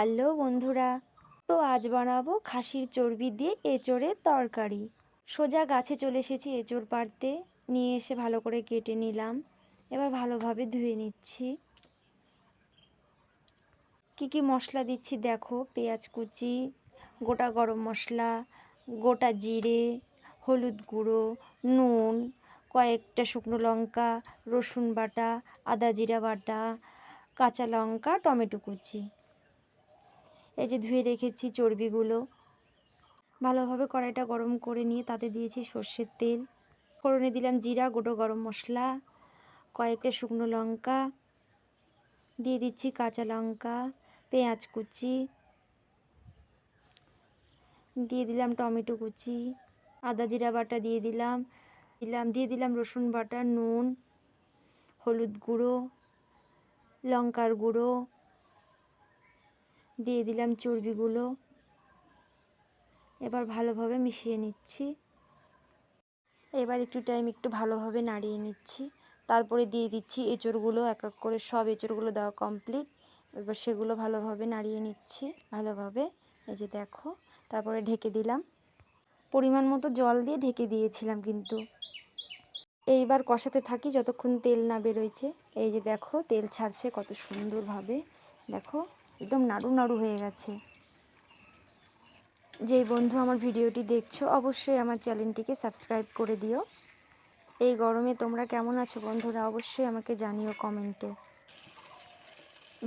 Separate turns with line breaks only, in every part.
Hello বন্ধুরা, তো আজ বানাবো খাসির চর্বি দিয়ে এঁচোড়ের তরকারি। সোজা গাছে চলে এসেছি এঁচোড় পাড়তে, নিয়ে এসে ভালো করে কেটে নিলাম। এবার ভালোভাবে ধুয়ে নিচ্ছি। কি কি মশলা দিচ্ছি দেখো: পেঁয়াজ কুচি, গোটা গরম মশলা, গোটা জিরে, হলুদ গুঁড়ো, নুন, কয়েকটা শুকনো লঙ্কা, রসুন বাটা, আদা জিরা বাটা, কাঁচা লঙ্কা, টমেটো কুচি। এই যে ধুয়ে রেখেছি চর্বিগুলো। ভালোভাবে কড়াইটা গরম করে নিয়ে তাতে দিয়েছি সর্ষের তেল। ফোড়নে দিলাম জিরা, গোটা গরম মশলা, কয়েকটা শুকনো লঙ্কা, দিয়ে দিচ্ছি কাঁচা লঙ্কা, পেঁয়াজ কুচি, দিয়ে দিলাম টমেটো কুচি, আদা জিরা বাটা দিয়ে দিলাম রসুন বাটা, নুন, হলুদ গুঁড়ো, লঙ্কার গুঁড়ো, দিয়ে দিলাম চর্বিগুলো। এবার ভালোভাবে মিশিয়ে নিচ্ছি। এবার একটু ভালোভাবে নাড়িয়ে নিচ্ছি। তারপরে দিয়ে দিচ্ছি এঁচোড়গুলো। এক এক করে সব এঁচোড়গুলো দেওয়া কমপ্লিট। এবার সেগুলো ভালোভাবে নাড়িয়ে নিচ্ছি ভালোভাবে। এই যে দেখো, তারপরে ঢেকে দিলাম। পরিমাণ মতো জল দিয়ে ঢেকে দিয়েছিলাম কিন্তু। এইবার কষাতে থাকি যতক্ষণ তেল না বেরোচ্ছে। এই যে দেখো, তেল ছাড়ছে কত সুন্দরভাবে। দেখো, একদম নাড়ু নাড়ু হয়ে গেছে। যেই বন্ধু আমার ভিডিওটি দেখছো, অবশ্যই আমার চ্যানেলটিকে সাবস্ক্রাইব করে দিও। এই গরমে তোমরা কেমন আছো বন্ধুরা, অবশ্যই আমাকে জানিও কমেন্টে।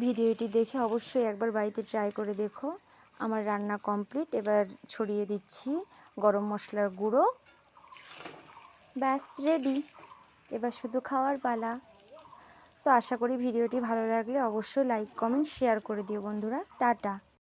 ভিডিওটি দেখে অবশ্যই একবার বাড়িতে ট্রাই করে দেখো। আমার রান্না কমপ্লিট। এবার ছড়িয়ে দিচ্ছি গরম মশলার গুঁড়ো। ব্যাস রেডি। এবার শুধু খাওয়ার পালা। তো আশা করি ভিডিওটি ভালো লাগলে অবশ্যই লাইক কমেন্ট শেয়ার করে দিও বন্ধুরা। টাটা।